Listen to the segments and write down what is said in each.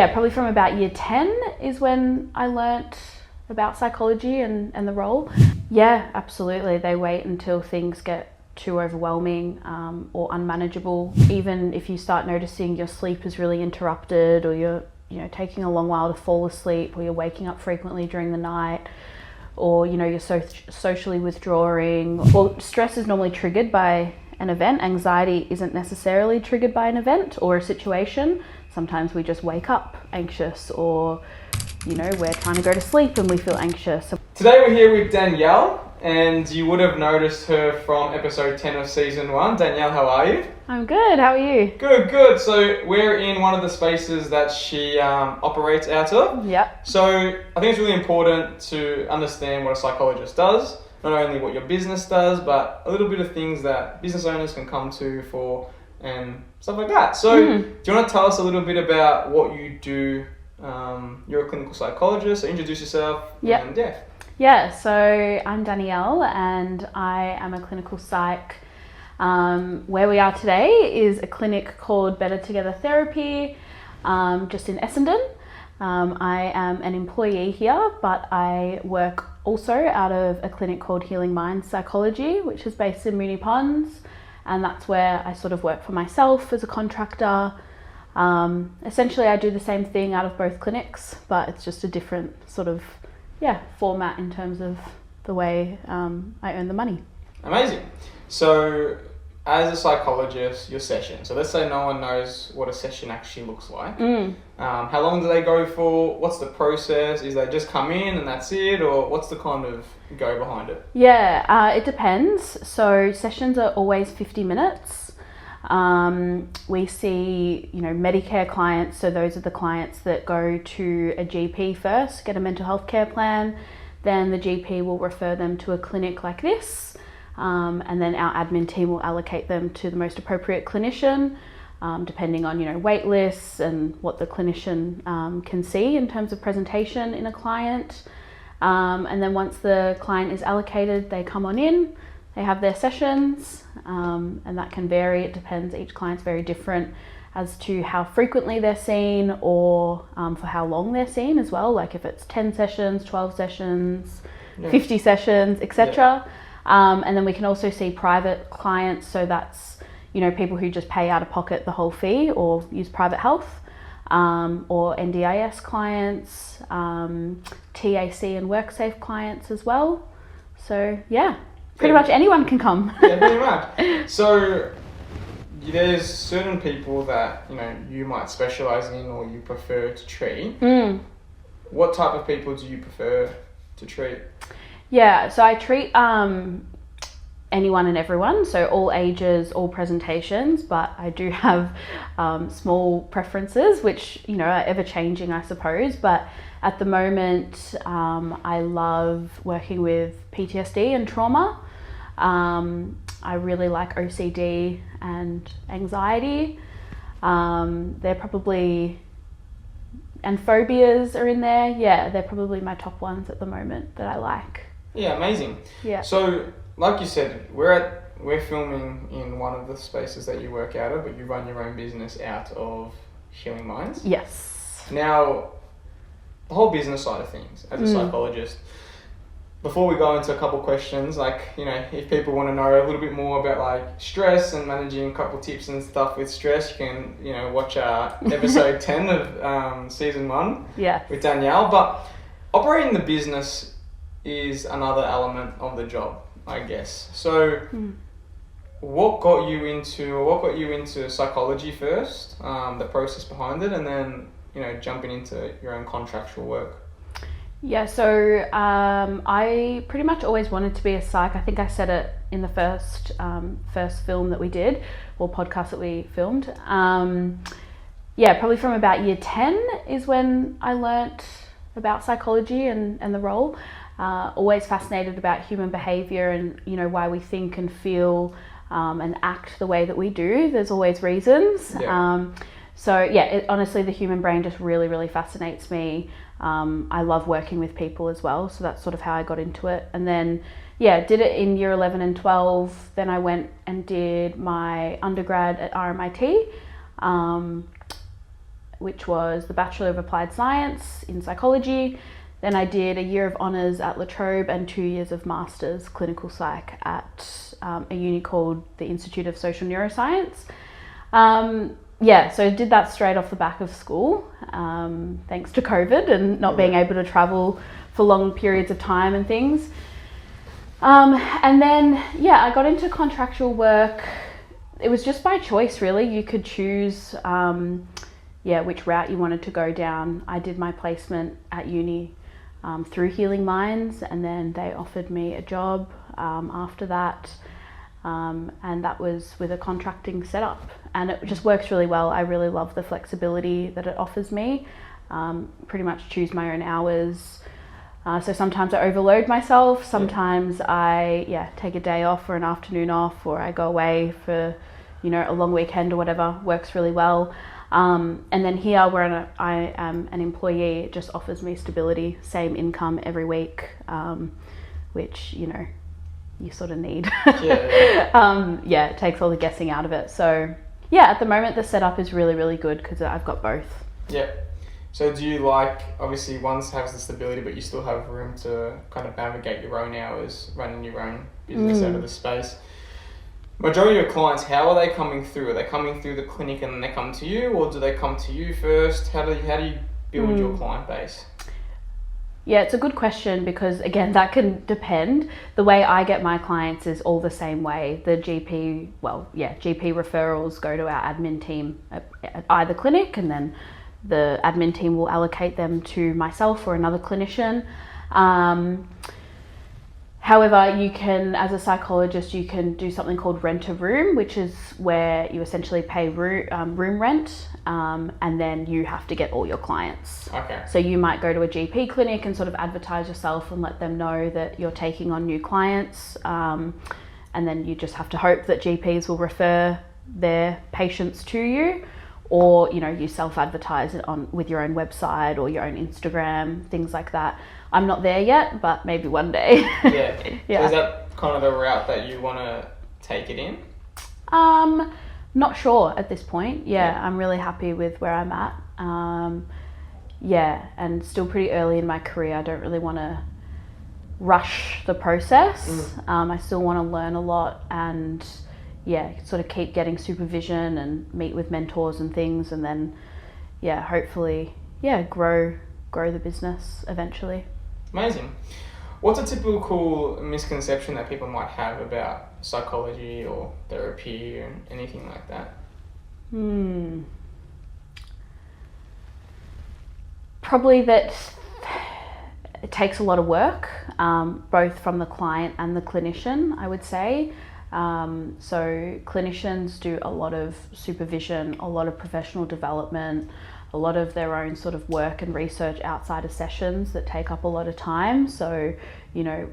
Yeah, probably from about year 10 is when I learnt about psychology and the role. Yeah, absolutely. They wait until things get too overwhelming or unmanageable. Even if you start noticing your sleep is really interrupted, or you're taking a long while to fall asleep, or you're waking up frequently during the night, or you're socially withdrawing. Well, stress is normally triggered by an event. Anxiety isn't necessarily triggered by an event or a situation. Sometimes we just wake up anxious, or we're trying to go to sleep and we feel anxious. Today we're here with Danielle, and you would have noticed her from episode 10 of season 1. Danielle, how are you? I'm good, how are you? Good. So we're in one of the spaces that she operates out of. Yep. So I think it's really important to understand what a psychologist does, not only what your business does, but a little bit of things that business owners can come to for and stuff like that. So do you want to tell us a little bit about what you do? You're a clinical psychologist, so introduce yourself. Yep. And Yeah, so I'm Danielle and I am a clinical psych. Where we are today is a clinic called Better Together Therapy, just in Essendon. I am an employee here, but I work also out of a clinic called Healing Minds Psychology, which is based in Moonee Ponds, and that's where I sort of work for myself as a contractor. Essentially I do the same thing out of both clinics, but it's just a different sort of format in terms of the way I earn the money. Amazing. So as a psychologist, your session, so let's say no one knows what a session actually looks like. How long do they go for? What's the process? Is they just come in and that's it, or what's the kind of go behind it? Yeah, it depends. So sessions are always 50 minutes. We see, Medicare clients, so those are the clients that go to a GP first, get a mental health care plan, then the GP will refer them to a clinic like this, and then our admin team will allocate them to the most appropriate clinician, depending on, wait lists and what the clinician can see in terms of presentation in a client. And then once the client is allocated, they come on in. They have their sessions, and that can vary. It depends. Each client's very different as to how frequently they're seen, or for how long they're seen as well. Like if it's 10 sessions, 12 sessions, 50 sessions, etc. And then we can also see private clients. So that's, people who just pay out of pocket the whole fee or use private health, or NDIS clients, TAC and WorkSafe clients as well. So pretty much anyone can come. Yeah, pretty much. So there's certain people that you might specialize in or you prefer to treat. What type of people do you prefer to treat? Yeah, so I treat anyone and everyone, so all ages, all presentations, but I do have small preferences, which are ever changing, I suppose. But at the moment, I love working with PTSD and trauma. I really like OCD and anxiety. They're probably, and phobias are in there. Yeah, they're probably my top ones at the moment that I like. Yeah, amazing. Yeah. So, like you said, we're filming in one of the spaces that you work out of, but you run your own business out of Healing Minds. Yes. Now, the whole business side of things, as a psychologist, before we go into a couple questions, if people want to know a little bit more about stress and managing a couple tips and stuff with stress, you can watch episode 10 of season 1 with Danielle. But operating the business is another element of the job, I guess. So what got you into psychology first, the process behind it, and then jumping into your own contractual work? Yeah, so I pretty much always wanted to be a psych. I think I said it in the first film that we did, or podcast that we filmed. Probably from about year 10 is when I learnt about psychology and the role. Always fascinated about human behaviour and why we think and feel and act the way that we do. There's always reasons. Honestly, the human brain just really, really fascinates me. I love working with people as well, so that's sort of how I got into it. And then did it in year 11 and 12. Then I went and did my undergrad at RMIT, which was the Bachelor of Applied Science in Psychology. Then I did a year of honours at La Trobe and 2 years of Masters Clinical Psych at a uni called the Institute of Social Neuroscience. So I did that straight off the back of school, thanks to COVID and not being able to travel for long periods of time and things. And then, I got into contractual work. It was just by choice, really. You could choose, which route you wanted to go down. I did my placement at uni through Healing Minds, and then they offered me a job after that. And that was with a contracting setup, and it just works really well. I really love the flexibility that it offers me. Pretty much choose my own hours. So sometimes I overload myself. Sometimes I take a day off or an afternoon off, or I go away for, a long weekend or whatever. Works really well. And then here, where I am an employee, it just offers me stability, same income every week, which, you sort of need. It takes all the guessing out of it. So at the moment the setup is really, really good because I've got both. Yeah. So do you like, obviously one has the stability, but you still have room to kind of navigate your own hours, running your own business out of the space? Majority of your clients, how are they coming through? Are they coming through the clinic and then they come to you, or do they come to you first? How do you build your client base? Yeah, it's a good question because, again, that can depend. The way I get my clients is all the same way. The GP referrals go to our admin team at either clinic, and then the admin team will allocate them to myself or another clinician. However, you can, as a psychologist, you can do something called rent a room, which is where you essentially pay room rent, and then you have to get all your clients. Okay. So you might go to a GP clinic and sort of advertise yourself and let them know that you're taking on new clients, and then you just have to hope that GPs will refer their patients to you, or you self-advertise it with your own website or your own Instagram, things like that. I'm not there yet, but maybe one day. Yeah. So is that kind of the route that you want to take it in? Not sure at this point. I'm really happy with where I'm at. And still pretty early in my career. I don't really want to rush the process. I still want to learn a lot and sort of keep getting supervision and meet with mentors and things, and then hopefully grow the business eventually. Amazing. What's a typical misconception that people might have about psychology or therapy or anything like that? Probably that it takes a lot of work, both from the client and the clinician, I would say. So clinicians do a lot of supervision, a lot of professional development, a lot of their own sort of work and research outside of sessions that take up a lot of time. So, a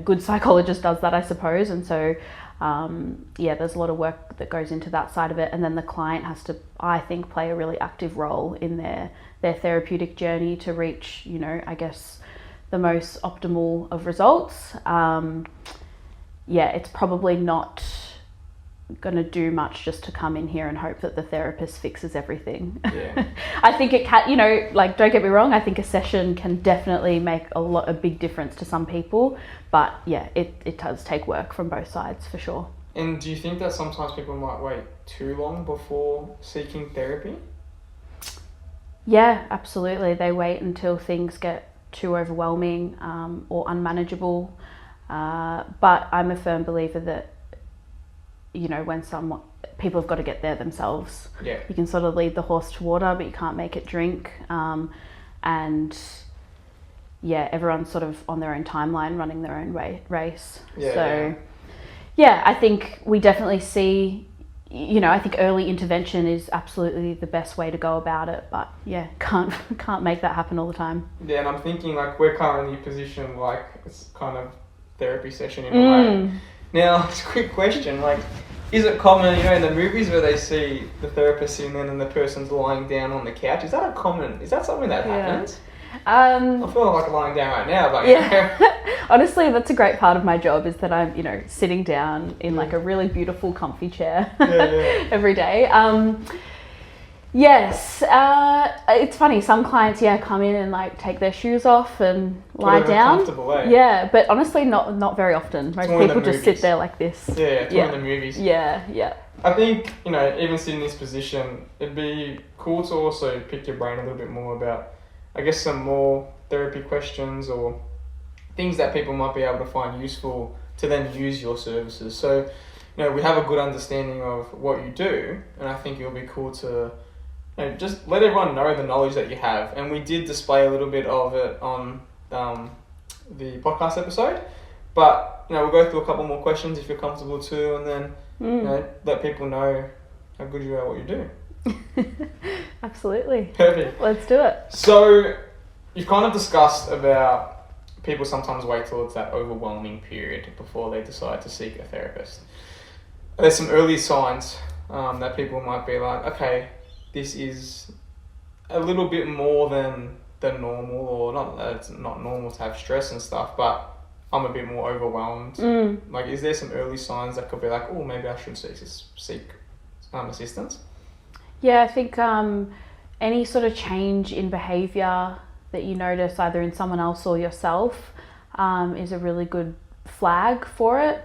good psychologist does that, I suppose. And so, there's a lot of work that goes into that side of it. And then the client has to, I think, play a really active role in their therapeutic journey to reach, I guess, the most optimal of results. It's probably not going to do much just to come in here and hope that the therapist fixes everything. I think it can, don't get me wrong, I think a session can definitely make a big difference to some people, but it does take work from both sides for sure. And do you think that sometimes people might wait too long before seeking therapy? Yeah, absolutely. They wait until things get too overwhelming or unmanageable. But I'm a firm believer that, when people have got to get there themselves. Yeah. You can sort of lead the horse to water, but you can't make it drink. Everyone's sort of on their own timeline, running their own race. I think we definitely see, I think early intervention is absolutely the best way to go about it, but can't make that happen all the time. Yeah, and I'm thinking we're currently positioned it's kind of therapy session in a way. Now, it's a quick question, is it common, in the movies where they see the therapist sitting there and the person's lying down on the couch? Is that something that happens? I feel like I'm lying down right now, but honestly, that's a great part of my job, is that I'm, sitting down in a really beautiful comfy chair every day. Yes, it's funny. Some clients, come in and like take their shoes off and lie down. Comfortable, eh? Yeah, but honestly, not very often. Most people just sit there like this. Yeah, it's one of the movies. Yeah. I think, even sitting in this position, it'd be cool to also pick your brain a little bit more about, I guess, some more therapy questions or things that people might be able to find useful to then use your services. So, we have a good understanding of what you do, and I think it'll be cool to just let everyone know the knowledge that you have. And we did display a little bit of it on the podcast episode, but we'll go through a couple more questions if you're comfortable too, and then let people know how good you are at what you do. Absolutely. Perfect. Let's do it. So you've kind of discussed about people sometimes wait till it's that overwhelming period before they decide to seek a therapist. There's some early signs that people might be like, okay, this is a little bit more than normal, or not that it's not normal to have stress and stuff, but I'm a bit more overwhelmed. Like, is there some early signs that could be like, oh, maybe I should seek assistance? Yeah, I think any sort of change in behaviour that you notice either in someone else or yourself is a really good flag for it.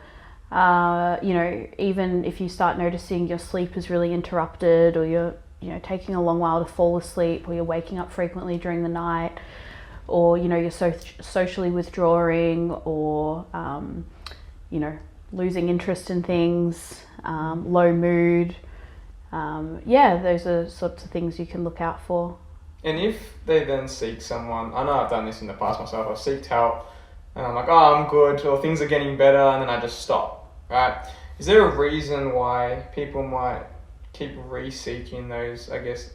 Even if you start noticing your sleep is really interrupted, or you're taking a long while to fall asleep, or you're waking up frequently during the night, or you're socially withdrawing, or losing interest in things, low mood. Those are sorts of things you can look out for. And if they then seek someone, I know I've done this in the past myself, I've seeked help and I'm like, oh, I'm good, or things are getting better, and then I just stop, right? Is there a reason why people might keep re-seeking those, I guess,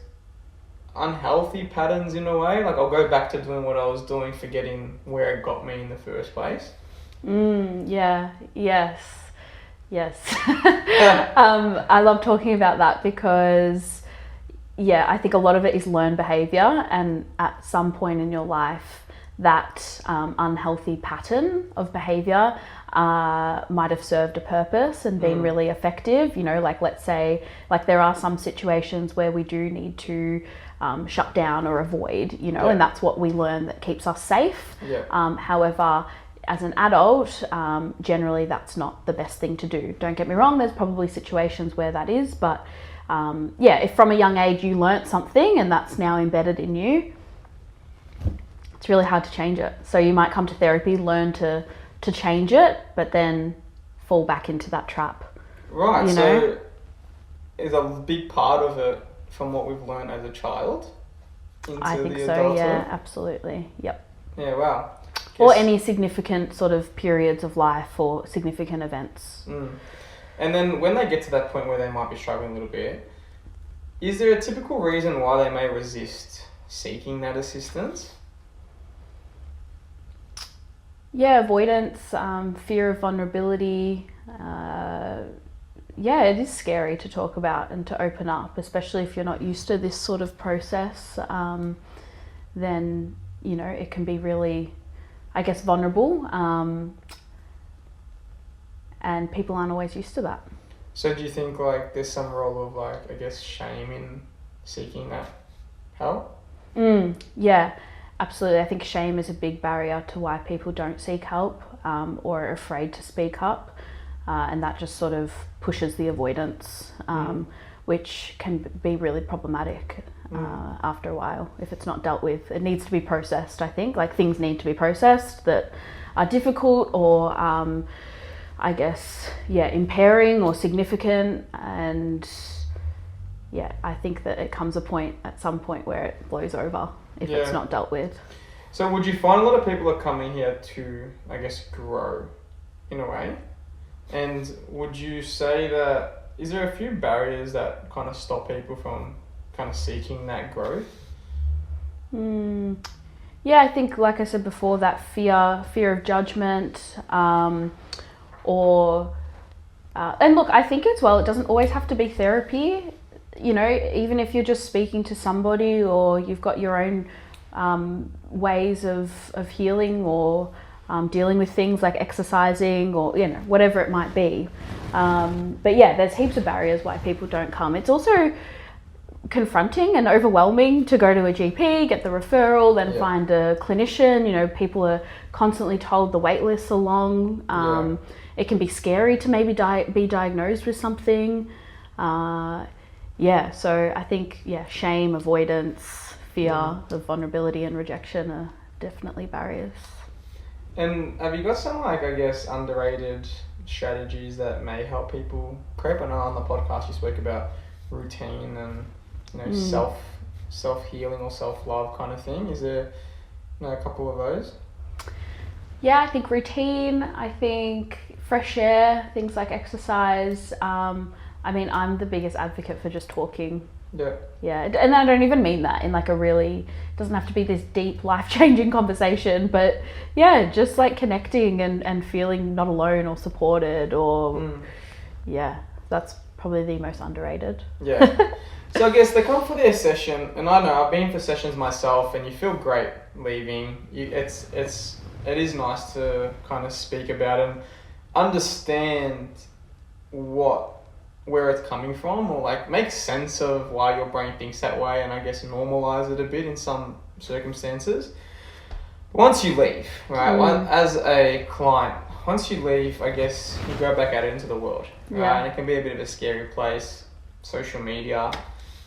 unhealthy patterns in a way? Like, I'll go back to doing what I was doing, forgetting where it got me in the first place. Yes. I love talking about that because, I think a lot of it is learned behaviour, and at some point in your life, that unhealthy pattern of behaviour might have served a purpose and been really effective. Like, let's say, like, there are some situations where we do need to shut down or avoid, and that's what we learn that keeps us safe. However, as an adult, generally that's not the best thing to do. Don't get me wrong, there's probably situations where that is, but if from a young age you learnt something and that's now embedded in you, it's really hard to change it. So you might come to therapy, learn to change it, but then fall back into that trap. Right, so is a big part of it from what we've learned as a child into I think the so, adulthood? yeah, absolutely. Yep. Yeah, wow. Or any significant sort of periods of life or significant events. And then when they get to that point where they might be struggling a little bit, is there a typical reason why they may resist seeking that assistance? Yeah, avoidance, fear of vulnerability. It is scary to talk about and to open up, especially if you're not used to this sort of process. Then, it can be really, I guess, vulnerable. And people aren't always used to that. So do you think like there's some role of like, I guess, shame in seeking that help? Yeah, absolutely. I think shame is a big barrier to why people don't seek help or are afraid to speak up. And that just sort of pushes the avoidance, which can be really problematic after a while if it's not dealt with. It needs to be processed, I think. Like, things need to be processed that are difficult or I guess, impairing or significant, and I think that it comes at some point where it blows over if it's not dealt with. So would you find a lot of people are coming here to, I guess, grow in a way? And would you say that, is there a few barriers that kind of stop people from kind of seeking that growth? Yeah, I think, like I said before, that fear of judgment, and look, I think as well, it doesn't always have to be therapy. Even if you're just speaking to somebody, or you've got your own ways of healing, or dealing with things like exercising, or whatever it might be. But there's heaps of barriers why people don't come. It's also confronting and overwhelming to go to a GP, get the referral, then find a clinician. You know, people are constantly told the wait lists are long. It can be scary to maybe be diagnosed with something. So I think, shame, avoidance, fear of vulnerability and rejection are definitely barriers. And have you got some, like, I guess, underrated strategies that may help people cope? I know on the podcast you spoke about routine and, you know, self-healing or self-love kind of thing. Is there, you know, a couple of those? Yeah, I think routine, I think fresh air, things like exercise. I mean, I'm the biggest advocate for just talking. Yeah, and I don't even mean that in like a really, doesn't have to be this deep, life-changing conversation, but yeah, just like connecting and feeling not alone or supported or, that's probably the most underrated. Yeah. So I guess they come for their session, and I know I've been for sessions myself, and you feel great leaving. It is nice to kind of speak about and understand where it's coming from, or like make sense of why your brain thinks that way, and I guess normalize it a bit in some circumstances. Once you leave, right, as a client, once you leave, I guess you go back out into the world, right, and it can be a bit of a scary place. Social media,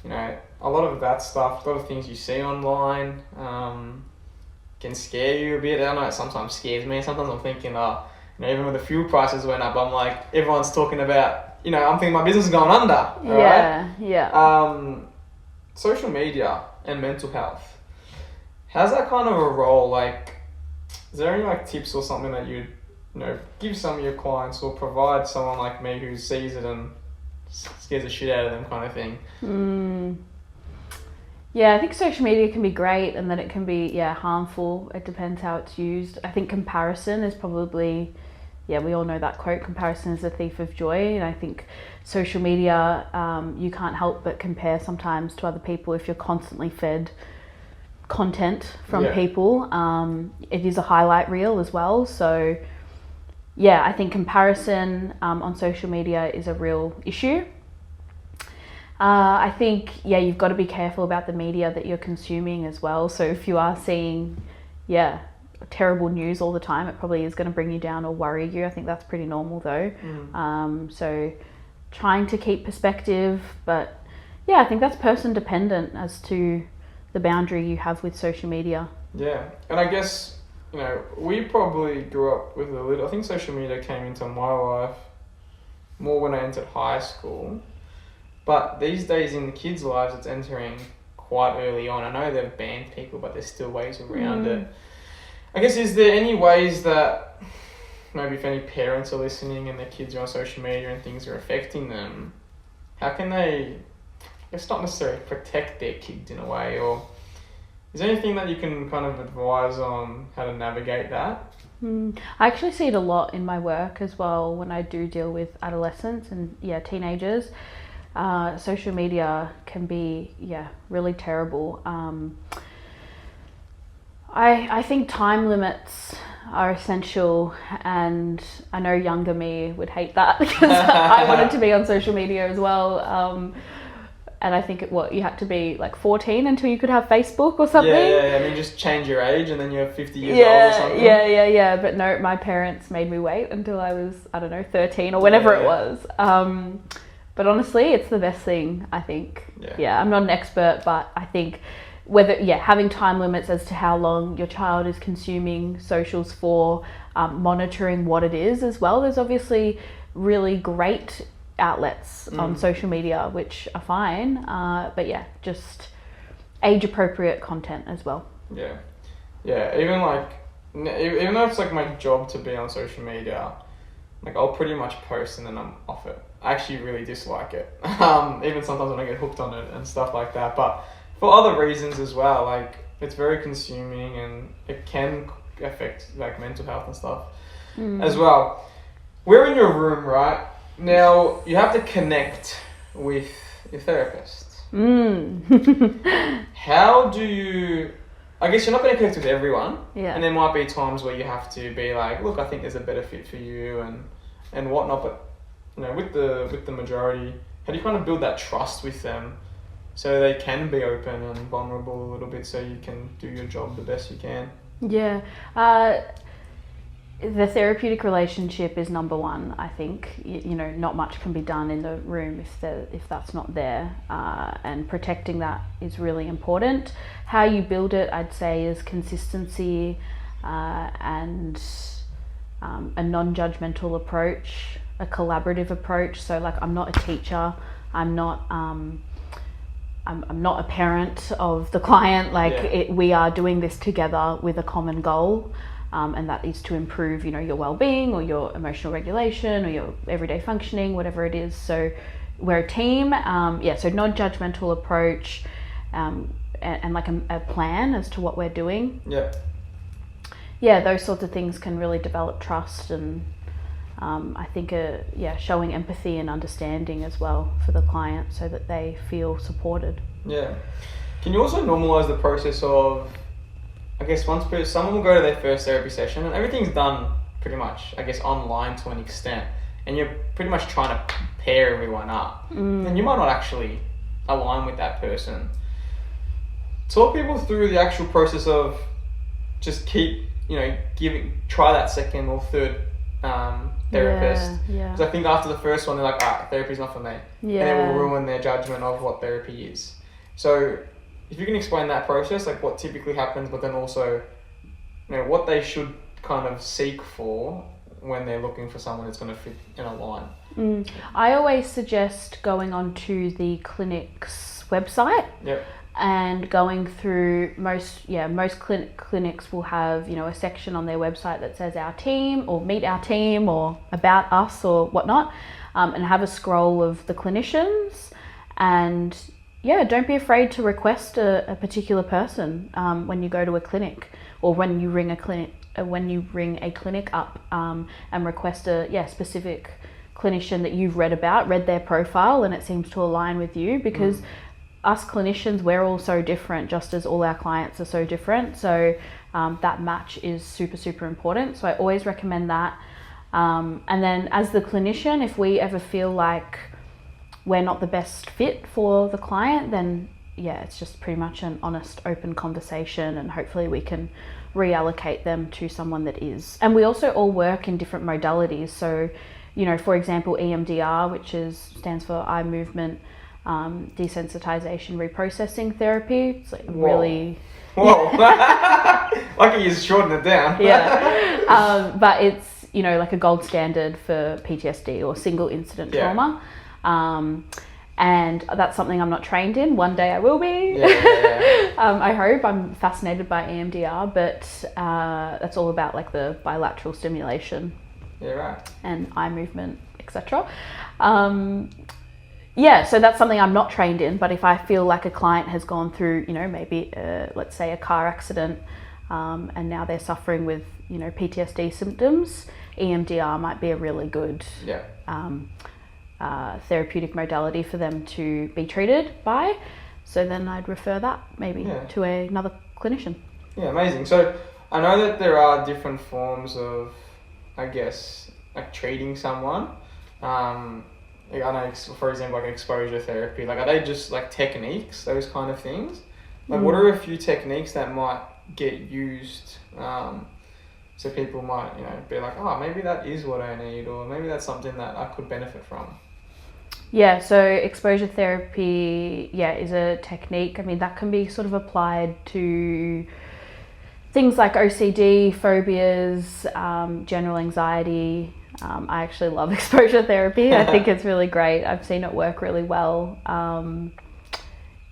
you know, a lot of that stuff, a lot of things you see online can scare you a bit. I know it sometimes scares me. Sometimes I'm thinking, even when the fuel prices went up, I'm like, everyone's talking about, I'm thinking my business is going under. Social media and mental health. How's that kind of a role? Like, is there any like tips or something that you'd, give some of your clients or provide someone like me who sees it and scares the shit out of them kind of thing? Yeah, I think social media can be great, and then it can be, harmful. It depends how it's used. I think comparison is probably, we all know that quote, comparison is the thief of joy. And I think social media, you can't help but compare sometimes to other people if you're constantly fed content from people. It is a highlight reel as well. So, I think comparison on social media is a real issue. I think, you've got to be careful about the media that you're consuming as well. So if you are seeing, terrible news all the time, it probably is going to bring you down or worry you. I think that's pretty normal though. So trying to keep perspective, but I think that's person dependent as to the boundary you have with social media. Yeah, and I guess, we probably grew up with I think social media came into my life more when I entered high school. But these days in the kids' lives, it's entering quite early on. I know they've banned people, but there's still ways around it. I guess, is there any ways that, maybe if any parents are listening and their kids are on social media and things are affecting them, how can they, it's not necessarily protect their kids in a way, or is there anything that you can kind of advise on how to navigate that? I actually see it a lot in my work as well when I do deal with adolescents and teenagers. Social media can be really terrible. I think time limits are essential, and I know younger me would hate that because I wanted to be on social media as well. And I think you had to be like 14 until you could have Facebook or something. Yeah. I mean, just change your age and then you're 50 years old or something. Yeah. But no, my parents made me wait until I was, 13 or whenever it was. But honestly, it's the best thing, I think. I'm not an expert, but I think having time limits as to how long your child is consuming socials for, monitoring what it is as well. There's obviously really great outlets on social media which are fine, but just age appropriate content as well. Even though it's like my job to be on social media, like I'll pretty much post and then I'm off it. I actually really dislike it. Even sometimes when I get hooked on it and stuff like that, but for other reasons as well. Like, it's very consuming and it can affect like mental health and stuff as well. We're in your room, right? Now, you have to connect with your therapist. How do you... I guess you're not going to connect with everyone. And there might be times where you have to be like, look, I think there's a better fit for you and whatnot. But, with the majority, how do you kind of build that trust with them so they can be open and vulnerable a little bit, so you can do your job the best you can. Yeah. The therapeutic relationship is number one, I think. You know, not much can be done in the room if that's not there, and protecting that is really important. How you build it, I'd say, is consistency, and a non-judgmental approach, a collaborative approach. So like, I'm not a teacher, I'm not a parent of the client. Like, we are doing this together with a common goal. And that is to improve, you know, your well-being or your emotional regulation or your everyday functioning, whatever it is. So we're a team. So non-judgmental approach, and like a plan as to what we're doing. Yeah, those sorts of things can really develop trust, and I think showing empathy and understanding as well for the client, so that they feel supported. Yeah. Can you also normalize the process of, I guess, once someone will go to their first therapy session and everything's done pretty much, I guess, online to an extent, and you're pretty much trying to pair everyone up, then you might not actually align with that person. Talk people through the actual process of just keep, you know, try that second or third therapist. Yeah. Because I think after the first one, they're like, therapy's not for me. Yeah. And it will ruin their judgment of what therapy is. So if you can explain that process, like what typically happens, but then also, you know, what they should kind of seek for when they're looking for someone that's going to fit in a line. I always suggest going onto the clinic's website. Yep. And going through most clinics will have, you know, a section on their website that says our team or meet our team or about us or whatnot, and have a scroll of the clinicians. And don't be afraid to request a particular person when you go to a clinic, or when you ring a clinic up, and request a specific clinician that you've read their profile and it seems to align with you, because us clinicians, we're all so different, just as all our clients are so different. So that match is super, super important. So I always recommend that. And then as the clinician, if we ever feel like we're not the best fit for the client, then it's just pretty much an honest, open conversation, and hopefully we can reallocate them to someone that is. And we also all work in different modalities. So, you know, for example, EMDR, which stands for eye movement desensitization reprocessing therapy. It's like really... Whoa. Lucky you shortened it down. But it's, you know, like a gold standard for PTSD or single incident trauma. And that's something I'm not trained in. One day I will be. I hope. I'm fascinated by EMDR, but that's all about like the bilateral stimulation. And eye movement, etc. So that's something I'm not trained in, but if I feel like a client has gone through, you know, maybe let's say a car accident, and now they're suffering with, you know, PTSD symptoms, EMDR might be a really good therapeutic modality for them to be treated by. So then I'd refer that maybe to another clinician. Yeah, amazing. So I know that there are different forms of, I guess, like treating someone. I know, for example, like exposure therapy, like are they just like techniques, those kind of things? Like what are a few techniques that might get used, so people might, you know, be like, maybe that is what I need, or maybe that's something that I could benefit from? So exposure therapy, is a technique. I mean, that can be sort of applied to things like OCD, phobias, general anxiety. I actually love exposure therapy. I think it's really great. I've seen it work really well.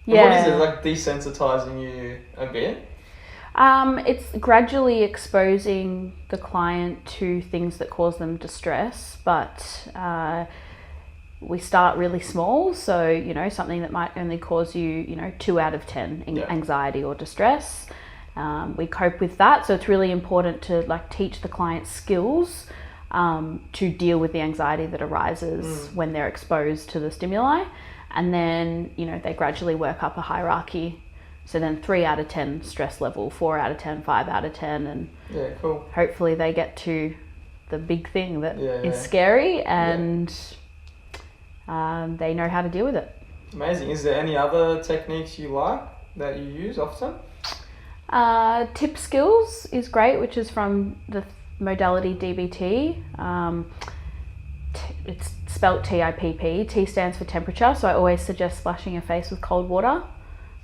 What is it, like desensitizing you a bit? It's gradually exposing the client to things that cause them distress, but we start really small. So, you know, something that might only cause you, you know, 2 out of 10 anxiety or distress. We cope with that. So it's really important to like teach the client skills to deal with the anxiety that arises when they're exposed to the stimuli. And then, you know, they gradually work up a hierarchy. So then 3 out of 10 stress level, 4 out of 10, 5 out of 10. And hopefully they get to the big thing that is scary, and they know how to deal with it. Amazing. Is there any other techniques you like that you use often? Tip skills is great, which is from the modality DBT. It's spelt TIPP. T stands for temperature, so I always suggest splashing your face with cold water.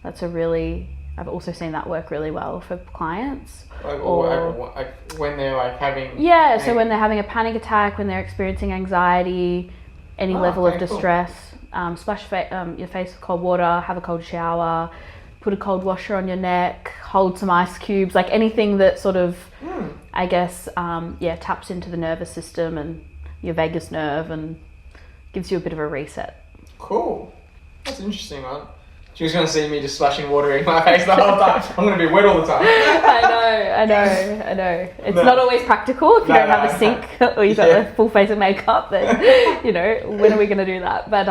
I've also seen that work really well for clients. Like when they're like having... Yeah, so when they're having a panic attack, when they're experiencing anxiety, any level of distress, splash your face with cold water, have a cold shower, put a cold washer on your neck, hold some ice cubes, like anything that sort of, I guess, taps into the nervous system and your vagus nerve and gives you a bit of a reset. Cool. That's interesting, man. She was going to see me just splashing water in my face the whole time. I'm going to be wet all the time. I know. It's not always practical if you don't have a sink or you've got a full face of makeup, then, when are we going to do that? But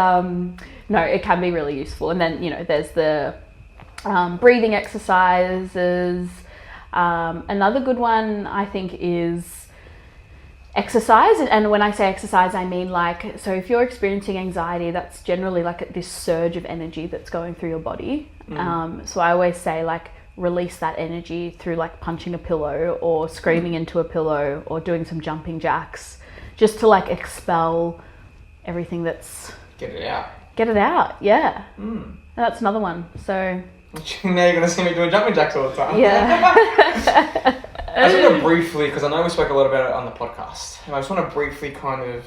no, it can be really useful. And then, there's the breathing exercises. Another good one, I think, is exercise. And when I say exercise, I mean so if you're experiencing anxiety, that's generally like this surge of energy that's going through your body. So I always say release that energy through punching a pillow or screaming into a pillow or doing some jumping jacks, just to expel everything that's... Get it out. Yeah. And that's another one. So... Now you're going to see me doing jumping jacks all the time. Yeah. I just want to briefly, because I know we spoke a lot about it on the podcast, and I just want to briefly kind of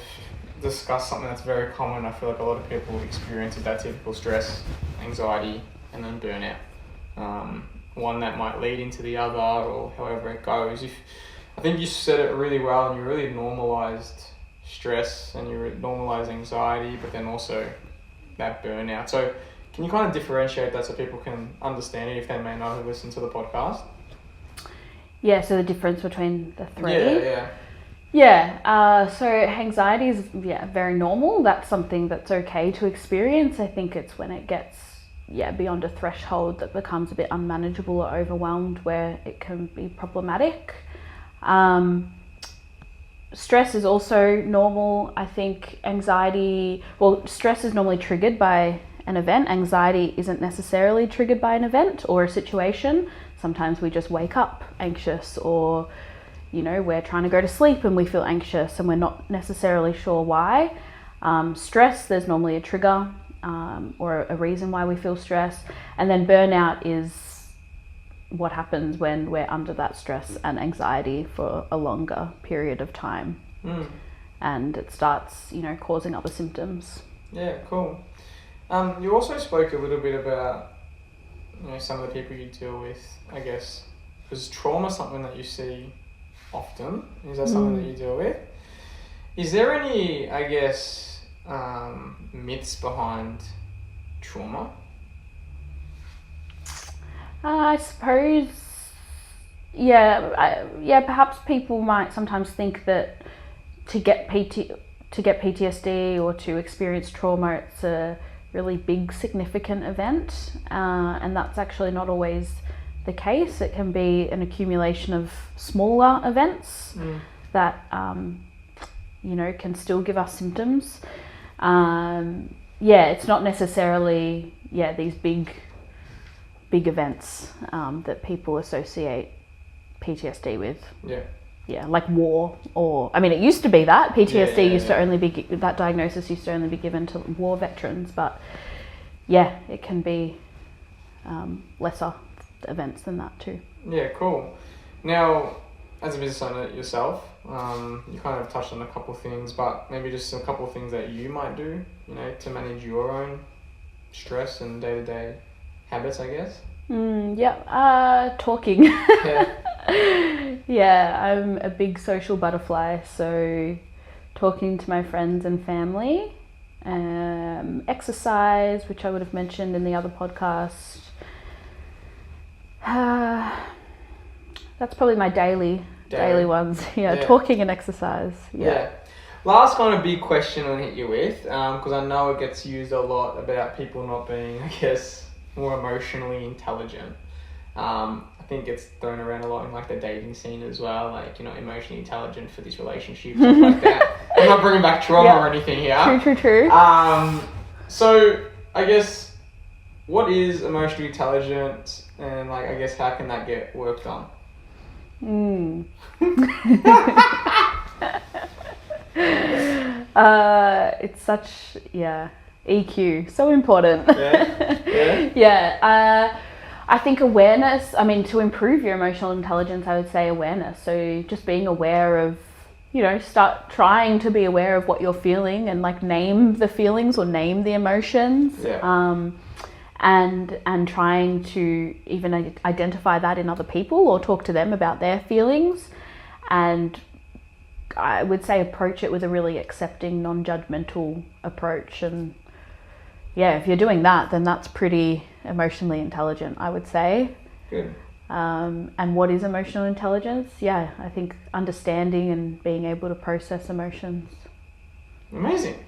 discuss something that's very common. I feel like a lot of people experience with that typical stress, anxiety, and then burnout. One that might lead into the other, or however it goes. I think you said it really well, and you really normalized stress, and you normalized anxiety, but then also that burnout. So can you kind of differentiate that so people can understand it if they may not have listened to the podcast? Yeah, so the difference between the three. So anxiety is very normal. That's something that's okay to experience. I think it's when it gets beyond a threshold that becomes a bit unmanageable or overwhelmed where it can be problematic. Stress is also normal. I think stress is normally triggered by an event. Anxiety isn't necessarily triggered by an event or a situation. Sometimes we just wake up anxious, or, we're trying to go to sleep and we feel anxious and we're not necessarily sure why. Stress, there's normally a trigger or a reason why we feel stress. And then burnout is what happens when we're under that stress and anxiety for a longer period of time. And it starts, causing other symptoms. Yeah, cool. You also spoke a little bit about some of the people you deal with, I guess. Is trauma something that you see often? Is that something that you deal with? Is there any, I guess, myths behind trauma? I suppose, perhaps people might sometimes think that to get PTSD or to experience trauma, it's a really big significant event, and that's actually not always the case. It can be an accumulation of smaller events that can still give us symptoms. It's not necessarily these big events that people associate PTSD with. Like war, or it used to be that PTSD used to only be that diagnosis used to only be given to war veterans, but it can be lesser events than that too. Yeah, cool. Now, as a business owner yourself, you kind of touched on a couple of things, but maybe just a couple of things that you might do, to manage your own stress and day-to-day habits, I guess. Talking. I'm a big social butterfly, so talking to my friends and family, exercise, which I would have mentioned in the other podcast. That's probably my daily ones. Talking and exercise. Last kind of big question I'll hit you with, because I know it gets used a lot about people not being, I guess, more emotionally intelligent. I think it's thrown around a lot in the dating scene as well, emotionally intelligent for this relationship, stuff like that. I'm not bringing back trauma or anything here. True. So I guess, what is emotional intelligence, and like, I guess, how can that get work done? It's such, EQ, so important. I think awareness, to improve your emotional intelligence, I would say awareness. So just being aware of, start trying to be aware of what you're feeling and like name the feelings or name the emotions. And trying to even identify that in other people or talk to them about their feelings. And I would say approach it with a really accepting, non-judgmental approach. And if you're doing that, then that's pretty emotionally intelligent, I would say. Good. And what is emotional intelligence? I think understanding and being able to process emotions. Amazing.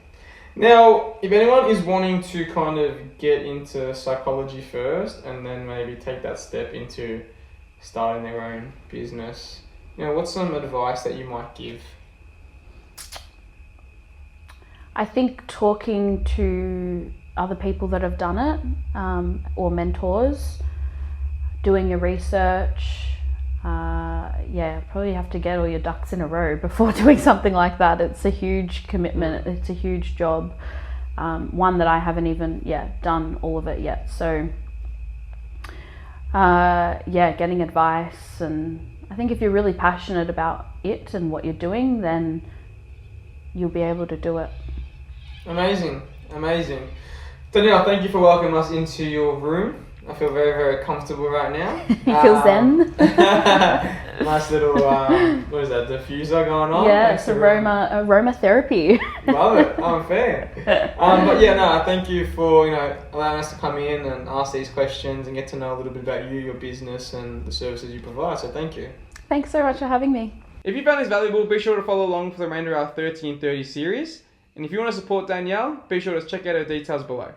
Now, if anyone is wanting to kind of get into psychology first and then maybe take that step into starting their own business, what's some advice that you might give? I think talking to other people that have done it, or mentors, doing your research, probably have to get all your ducks in a row before doing something like that. It's a huge commitment. It's a huge job. One that I haven't even done all of it yet. So getting advice, and I think if you're really passionate about it and what you're doing, then you'll be able to do it. Amazing. Danielle, thank you for welcoming us into your room. I feel very, very comfortable right now. You feel zen? Nice little, what is that, diffuser going on? Yeah, it's aromatherapy. Love it. I'm a fan. Thank you for, allowing us to come in and ask these questions and get to know a little bit about you, your business, and the services you provide. So thank you. Thanks so much for having me. If you found this valuable, be sure to follow along for the remainder of our 30 in 30 series. And if you want to support Danielle, be sure to check out her details below.